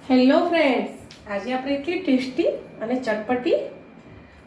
Hello friends, આજે આપણે એટલી ટેસ્ટી અને ચટપટી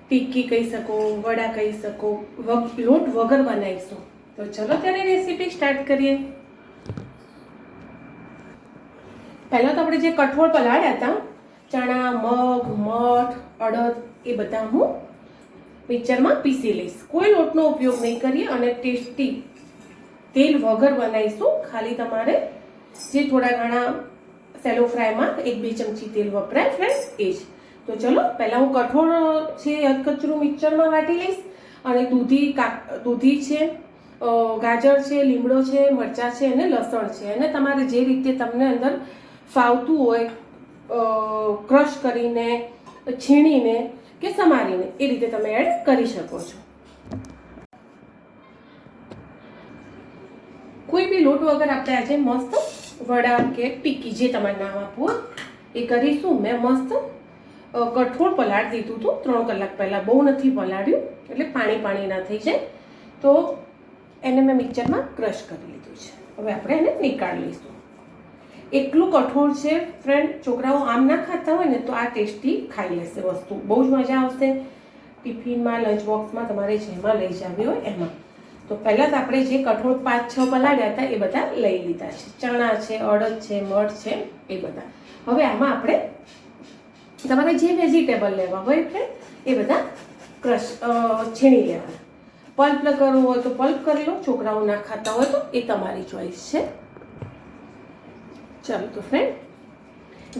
ટિક્કી કહી શકો, વડા કહી શકો, લોટ વગર બનાવીશું. તો ચલો ત્યારે રેસીપી સ્ટાર્ટ કરીએ. પહેલાં તો આપણે જે કઠોળ પલાળ્યા હતા, ચણા, મગ, મઠ, અડદ, એ બધા હું મિક્સરમાં પીસી લઈશ. કોઈ લોટનો ઉપયોગ નહીં કરીએ અને ટેસ્ટી તેલ વગર બનાવીશું. ખાલી તમારે જે થોડા ઘણા સેલો ફ્રાયમાં 1-2 ચમચી તેલ વપરાય ફ્રેન્ડ્સ, એ જ. તો ચલો પહેલાં હું કઠોળ છે અધકચરું મિક્સરમાં વાટી લઈશ અને દૂધી છે, ગાજર છે, લીમડો છે, મરચાં છે અને લસણ છે. અને તમારે જે રીતે તમને અંદર ફાવતું હોય, ક્રશ કરીને, છીણીને કે સમારીને એ રીતે તમે એડ કરી શકો છો. કોઈ બી લોટ વગર આપણે આજે મસ્ત વડા કે ટિક્કી જે તમારે નામ આપવું એ કરીશું. મેં મસ્ત કઠોળ પલાળી દીધું હતું 3 કલાક પહેલાં. બહુ નથી પલાળ્યું એટલે પાણી ના થઈ જાય. તો એને મેં મિક્સરમાં ક્રશ કરી લીધું છે. હવે આપણે એને નીકાળી લઈશું. એટલું કઠોળ છે ફ્રેન્ડ, છોકરાઓ આમ ના ખાતા હોય ને તો આ ટેસ્ટી ખાઈ લેશે વસ્તુ. બહુ જ મજા આવશે. ટિફિનમાં, લંચ બોક્સમાં તમારે જેમાં લઈ જવી હોય એમાં. તો પહેલાં જ આપણે જે કઠોળ 5-6 પલાળ્યા હતા એ બધા લઈ લીધા છે. ચણા છે, અડદ છે, મઠ છે, એ બધા. હવે આમાં આપણે તમારે જે વેજીટેબલ લેવા હોય એ બધા છીણી લેવાના. પલ્પ કરવો હોય તો પલ્પ કરી લો, છોકરાઓ ના ખાતા હોય તો એ તમારી ચોઈસ છે. ચાલો તો ફ્રેન્ડ,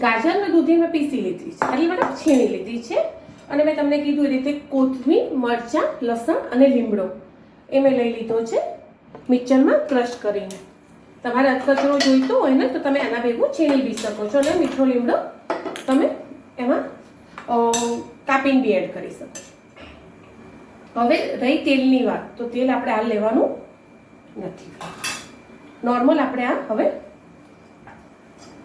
ગાજર અને દૂધી મેં પીસી લીધી છે, એટલે બરાબર છીણી લીધી છે. અને મેં તમને કીધું એ રીતે કોથમીર, મરચાં, લસણ અને લીમડો એ મેં લઈ લીધો છે મિક્સરમાં ક્રશ કરીને. તમારે અધકચરો જોઈતો હોય ને તો તમે એના ભેગું છીણી બી શકો છો અને મીઠો લીમડો તમે એમાં કાપીને બી એડ કરી શકો છો. હવે રહી તેલની વાત, તો તેલ આપણે આ લેવાનું નથી. નોર્મલ આપણે આ હવે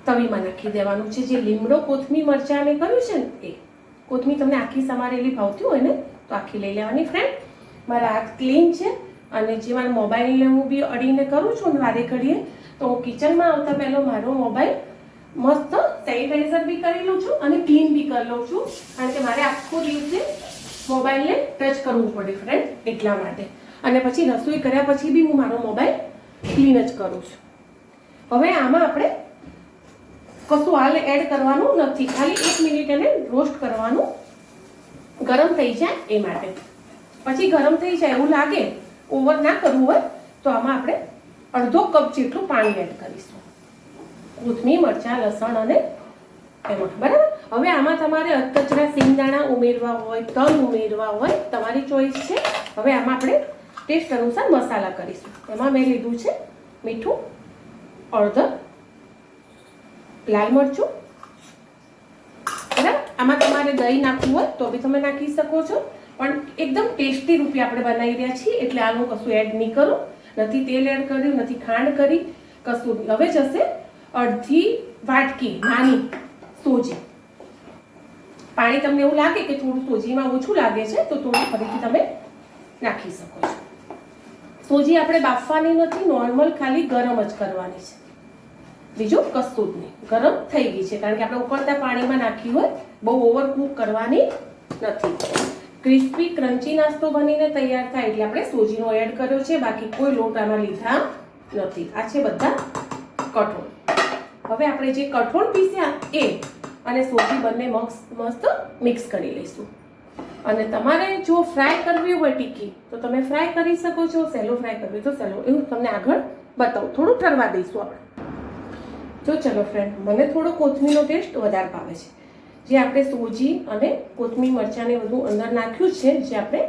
તવીમાં નાખી દેવાનું છે. જે લીમડો, કોથમીર, મરચાં મેં કર્યું છે ને એ કોથમીર તમને આખી સમારેલી ભાવતી હોય ને તો આખી લઈ લેવાની ફ્રેન્ડ. મારા હાથ ક્લીન છે અને જે મારા મોબાઈલને હું બી અડીને કરું છું ને વારે ઘડીએ, તો હું કિચનમાં આવતા પહેલો મારો મોબાઈલ મસ્ત સેનિટાઈઝર બી કરી લઉં છું અને ક્લીન બી કરી લઉં છું. કારણ કે મારે આખો દિવસે મોબાઈલને ટચ કરવું પડે ફ્રેન્ડ, એટલા માટે. અને પછી રસોઈ કર્યા પછી બી હું મારો મોબાઈલ ક્લીન જ કરું છું. હવે આમાં આપણે કશું હાલ એડ કરવાનું નથી. ખાલી 1 મિનિટ એને રોસ્ટ કરવાનું, ગરમ થઈ જાય એ માટે. પછી ગરમ થઈ જાય એવું લાગે, ઓવર ના કરવું હોય તો આમાં આપણે અડધો કપ જેટલું પાણી એડ કરીશું. કોથમીર, મરચાં, લસણ અને એમાં બરાબર. હવે આમાં તમારે અધકચરા સિંગદાણા ઉમેરવા હોય, તલ ઉમેરવા હોય, તમારી ચોઈસ છે. હવે આમાં આપણે ટેસ્ટ અનુસાર મસાલા કરીશું. એમાં મેં લીધું છે મીઠું, હળદર, લાલ મરચું, બરાબર. આમાં તમારે દહીં નાખવું હોય તો બી તમે નાખી શકો છો, પણ એકદમ ટેસ્ટી રૂપી આપણે બનાવી રહ્યા છીએ એટલે આનું કશું એડ નહીં કરું. નથી તેલ એડ કર્યું, નથી ખાંડ કરી, કશું નહીં. હવે જશે અડધી વાટકી નાની સોજી. પાણી તમને એવું લાગે કે થોડું સોજીમાં ઓછું લાગે છે તો થોડું ફરીથી તમે નાખી શકો છો. સોજી આપણે બાફવાની નથી, નોર્મલ ખાલી ગરમ જ કરવાની છે, બીજું કશું જ નહીં. ગરમ થઈ ગઈ છે કારણ કે આપણે ઉકળતા પાણીમાં નાખી હોય, બહુ ઓવર કુક કરવાની નથી. ક્રિસ્પી ક્રન્ચી નાસ્તો બનીને તૈયાર થાય એટલે આપણે સોજીનો એડ કર્યો છે, બાકી કોઈ લોટ આમાં લીધા નથી. આ છે બધા કઠોળ. હવે આપણે જે કઠોળ પીસ્યા એ અને સોજી બંને મસ્ત મિક્સ કરી લઈશું. અને તમારે જો ફ્રાય કરવી હોય ટિક્કી તો તમે ફ્રાય કરી શકો છો, સેલો ફ્રાય કરવી તો સેલો, એવું તમને આગળ બતાવું. થોડું ઠરવા દઈશું આપણે. તો ચલો ફ્રેન્ડ, મને થોડો કોથમીરનો ટેસ્ટ વધારે ભાવે છે. જે આપણે સૂજી અને કોથમીર, મરચાંને બધું અંદર નાખ્યું છે, જે આપણે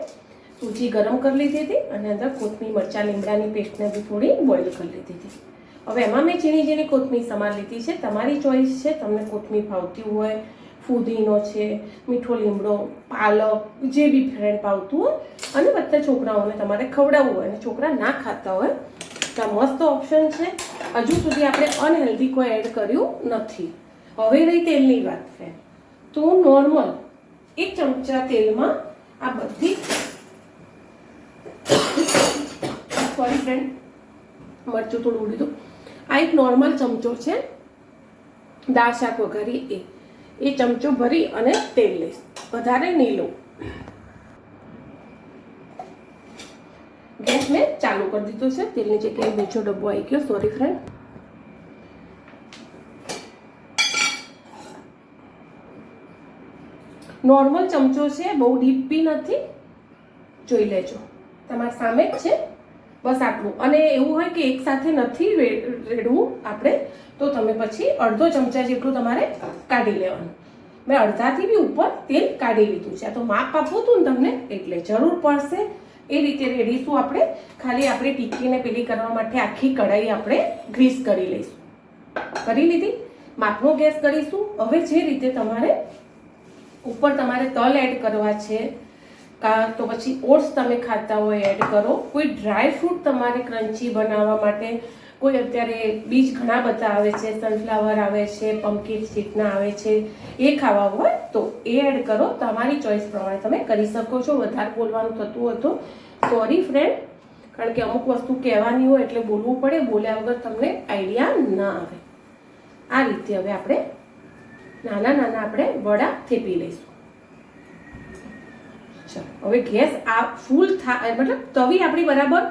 સૂજી ગરમ કરી લીધી હતી અને અંદર કોથમીર, મરચાં, લીમડાની પેસ્ટને બી થોડી બોઇલ કરી લીધી હતી. હવે એમાં મેં ઝીણી કોથમીર સમાર લીધી છે. તમારી ચોઈસ છે, તમને કોથમીર ભાવતી હોય, ફુદીનો છે, મીઠો લીમડો, પાલક, જે બી ફ્રેન્ડ ભાવતું હોય. અને બધા છોકરાઓને તમારે ખવડાવવું હોય અને છોકરા ના ખાતા હોય તો મસ્ત ઓપ્શન છે. હજુ સુધી આપણે અનહેલ્ધી કોઈ એડ કર્યું નથી. હવે રહી તેલની વાત ફ્રેન્ડ, તો નોર્મલ 1 ચમચા તેલમાં આ બધી સોરી ફ્રેન્ડ, મરચું થોડું ઉડી દઉં. આ એક નોર્મલ ચમચો છે દાળ શાક વઘારી એ ચમચો ભરી અને તેલ લઈશ, વધારે નહીં લઉં. ગેસ મેં ચાલુ કરી દીધો છે. તેલની જગ્યાએ બીજો ડબ્બો આવી ગયો, સોરી ફ્રેન્ડ. નોર્મલ ચમચો છે, બહુ ડીપ બી નથી, જોઈ લેજો તમારા સામે જ છે. બસ આટલું. અને એવું હોય કે એક સાથે નથી રેડવું આપણે, તો તમે પછી અડધો ચમચા જેટલું તમારે કાઢી લેવાનું. મેં અડધાથી બી ઉપર તેલ કાઢી લીધું છે. આ તો માપ આપવું હતું ને તમને, એટલે જરૂર પડશે એ રીતે રેડીશું આપણે. ખાલી આપણે ટીકીને પેલી કરવા માટે આખી કઢાઈ આપણે ગ્રીસ કરી લઈશું. કરી લીધી. માપનો ગેસ કરીશું. હવે જે રીતે તમારે ઉપર તમારે તલ એડ કરવા છે, કાં તો પછી ઓટ્સ તમે ખાતા હોય એડ કરો. કોઈ ડ્રાય ફ્રૂટ તમારે ક્રન્ચી બનાવવા માટે, કોઈ અત્યારે બીજ ઘણા બધા આવે છે, સનફ્લાવર આવે છે, પમ્પકિન સીડના આવે છે, એ ખાવા હોય તો એ એડ કરો. તમારી ચોઈસ પ્રમાણે તમે કરી શકો છો. વધારે બોલવાનું થતું હોય તો સોરી ફ્રેન્ડ, કારણ કે અમુક વસ્તુ કહેવાની હોય એટલે બોલવું પડે. બોલ્યા વગર તમને આઈડિયા ના આવે. આ રીતે હવે આપણે નાના નાના આપણે વડા થેપી લઈશું. ચાલો હવે ગેસ આ ફૂલ થાય, મતલબ તવી આપણી બરાબર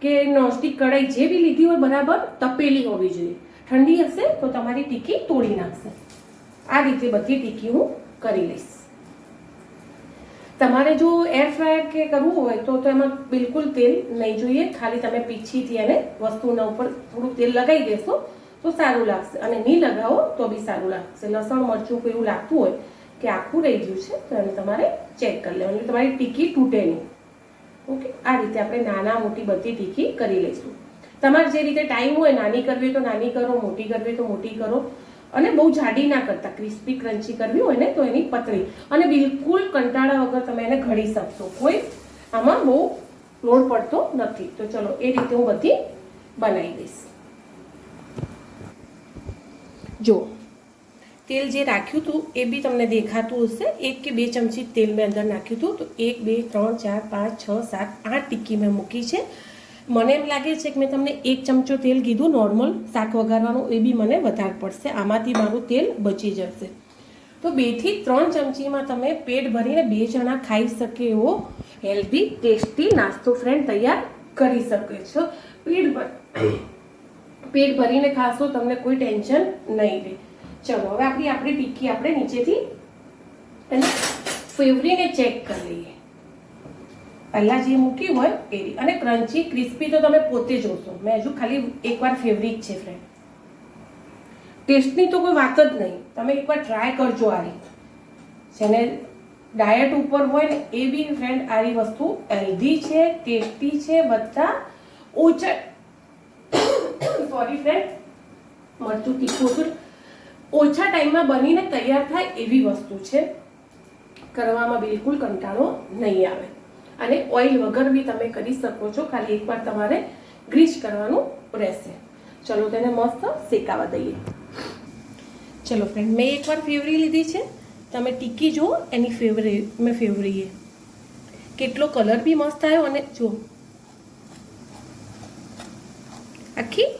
કે નોનસ્ટિક કઢાઈ જે બી લીધી હોય બરાબર તપેલી હોવી જોઈએ. ઠંડી હશે તો તમારી ટીકી તોડી નાખશે. આ રીતે બધી ટીકી હું કરી લઈશ. તમારે જો એર ફ્રાયર કે કરવું હોય તો એમાં બિલકુલ તેલ નહીં જોઈએ. ખાલી તમે પીછીથી એને વસ્તુના ઉપર થોડું તેલ લગાવી દેશો તો સારું લાગશે, અને નહીં લગાવો તો બી સારું લાગશે. લસણ મરચું કોઈ એવું લાગતું હોય કે આખું રહી ગયું છે તો એને તમારે ચેક કરી લેવાનું, એટલે તમારી ટીકી તૂટે નહીં. ઓકે, આ રીતે આપણે નાના મોટી બધી ટીકી કરી લઈશું. તમારે જે રીતે ટાઈમ હોય, નાની કરવી હોય તો નાની કરો, મોટી કરવી હોય તો મોટી કરો. અને બહુ જાડી ના કરતા, ક્રિસ્પી ક્રન્ચી કરવી હોય ને તો એની પતળી, અને બિલકુલ કંટાળા વગર તમે એને ઘડી શકશો. કોઈ આમાં બહુ લોડ પડતો નથી. તો ચલો એ રીતે હું બધી બનાવી દઈશ. જો તેલ જે રાખ્યું હતું એ બી તમને દેખાતું હશે. 1 કે 2 ચમચી તેલ મેં અંદર નાખ્યું હતું. તો 1 2 3 4 5 6 7 8 ટીકી મેં મૂકી છે. મને એમ લાગે છે કે મેં તમને 1 ચમચો તેલ કીધું નોર્મલ શાક વઘારવાનું, એ બી મને વધારે પડશે. આમાંથી મારું તેલ બચી જશે. તો 2 થી 3 ચમચીમાં તમે પેટ ભરીને 2 જણા ખાઈ શકે એવો હેલ્ધી ટેસ્ટી નાસ્તો ફ્રેન્ડ તૈયાર કરી શકે છો. પેટ ભરીને ખાશો, તમને કોઈ ટેન્શન નહીં રહે. ચલો હવે આપણી ટીકી આપણે નીચેથી એને ફેવરીને ચેક કરી લઈએ. પહેલાં જે મૂકી હોય એવી. અને ક્રન્ચી ક્રિસ્પી તો તમે પોતે જોશો. મેં હજુ ખાલી એકવાર ફેવરી જ છે ફ્રેન્ડ. ટેસ્ટની તો કોઈ વાત જ નહીં. તમે એકવાર ટ્રાય કરજો. આ રીતે જેને ડાયટ ઉપર હોય ને એ બી ફ્રેન્ડ આવી વસ્તુ હેલ્ધી છે, ટેસ્ટી છે, બધા ઓછા સોરી ફ્રેન્ડ, મરચું તીખું હતું, ઓછા ટાઈમમાં બનીને તૈયાર થાય એવી વસ્તુ છે. કરવામાં બિલકુલ કંટાળો નહીં આવે. અને ઓઇલ વગર બી તમે કરી શકો છો. ખાલી એકવાર તમારે ગ્રીસ કરવાનું રહેશે. ચલો તેને મસ્ત શેકાવા દઈએ. ચલો ફ્રેન્ડ, મેં એકવાર ફેવરી લીધી છે. તમે ટીકી જુઓ એની મેં ફેવરીએ કેટલો કલર બી મસ્ત આવ્યો. અને જુઓ આખી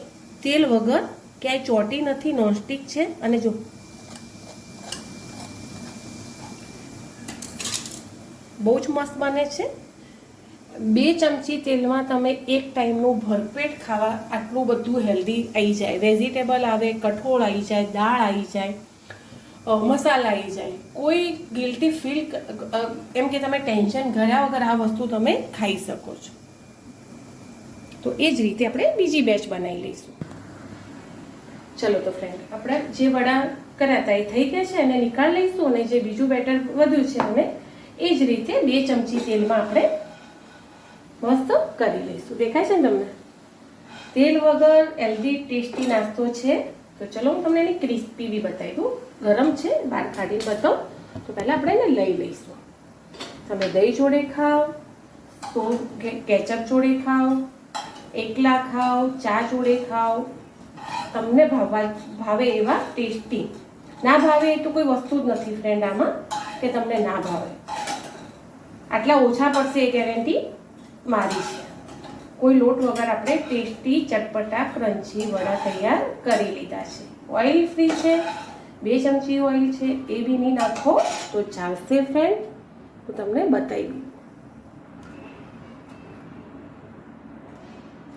તેલ વગર, ક્યાંય ચોટી નથી, નોનસ્ટિક છે. અને જો બહુ જ મસ્ત બને છે. 2 ચમચી તેલમાં તમે એક ટાઈમનું ભરપેટ ખાવા આટલું બધું હેલ્ધી આવી જાય. વેજીટેબલ આવે, કઠોળ આવી જાય, દાળ આવી જાય, મસાલા આવી જાય. કોઈ ગિલ્ટી ફીલ એમ કે તમે ટેન્શન કર્યા વગર આ વસ્તુ તમે ખાઈ શકો છો. તો એ જ રીતે આપણે બીજી બેચ બનાવી લઈશું. ચલો તો ફ્રેન્ડ, આપણે જે વડા કર્યા હતા એ થઈ ગયા છે, એને નીકાળી લઈશું. અને જે બીજું બેટર વધ્યું છે એને એ જ રીતે 2 ચમચી તેલમાં આપણે મસ્ત કરી લઈશું. દેખાય છે ને તમને? તેલ વગર હેલ્ધી ટેસ્ટી નાસ્તો છે. તો ચલો હું તમને એની ક્રિસ્પી બી બતાવી દઉં. ગરમ છે, બહાર કાઢીને બતાવું. તો પહેલાં આપણે એને લઈ લઈશું. તમે દહીં જોડે ખાઓ, તો કેચઅપ જોડે ખાઓ, એકલા ખાઓ, ચા જોડે ખાઓ, તમને ભાવે એવા ટેસ્ટી. ના ભાવે એ તો કોઈ વસ્તુ જ નથી ફ્રેન્ડ આમાં કે તમને ના ભાવે. આટલા ઓછા પડશે એ ગેરંટી મારી છે. કોઈ લોટ વગર આપણે ટેસ્ટી ચટપટા ક્રન્ચી વડા તૈયાર કરી લીધા છે. ઓઇલ ફ્રી છે, 2 ચમચી ઓઇલ છે એ બી નહીં નાખો તો ચાલશે ફ્રેન્ડ. હું તમને બતાવી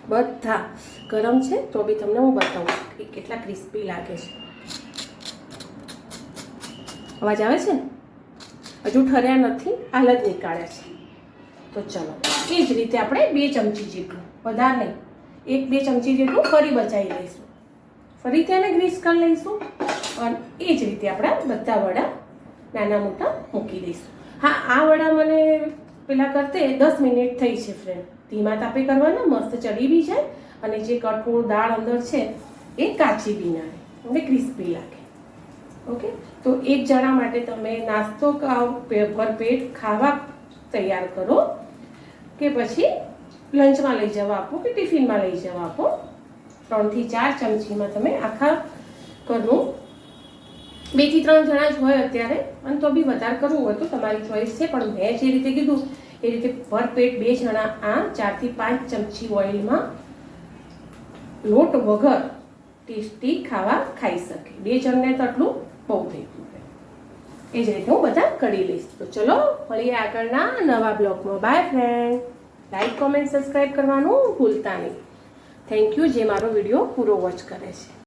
બધા ગરમ છે તો બી તમને હું બતાવું કે કેટલા ક્રિસ્પી લાગે છે. અવાજ આવે છે ને? હજુ ઠર્યા નથી, હાલ જ નીકાળ્યા છે. તો ચલો એ જ રીતે આપણે 2 ચમચી જેટલું, વધારે નહીં, 1-2 ચમચી જેટલું ફરી બચાવી લઈશું. ફરી તેને ગ્રીસ કરી લઈશું અને એ જ રીતે આપણા બધા વડા નાના મોટા મૂકી દઈશું. હા, આ વડા મને પેલા કરતે 10 મિનિટ થઈ છે ફ્રેન્ડ. ધીમા તાપે કરવાના, મસ્ત ચડી બી જાય અને જે કઠોળ દાળ અંદર છે એ કાચી બી ના રહે અને ક્રિસ્પી લાગે. ઓકે, તો એક જણા માટે તમે નાસ્તો ભરપેટ ખાવા તૈયાર કરો કે પછી લંચમાં લઈ જવા આપો કે ટિફિનમાં લઈ જવા આપો. 3 થી 4 ચમચીમાં તમે આખા ઘરનું 2 થી 3 જણા જ હોય અત્યારે, અને તો બી વધારે કરવું હોય તો તમારી ચોઈસ છે. પણ મેં જે રીતે કીધું એ રીતે ભરપેટ 2 જણા આ 4 થી 5 ચમચી ઓઇલમાં લોટ વગર ટેસ્ટી ખાવા ખાઈ શકે. 2 જણને તો આટલું બહુ થઈ ગયું. એ જ રીતે હું બધા કરી લઈશ. તો ચલો મળીએ આગળના નવા બ્લોગમાં. By friend. Like, comment, subscribe કરવાનું ભૂલતા નહીં. થેન્ક યુ જે મારો વિડીયો પૂરો વોચ કરે છે.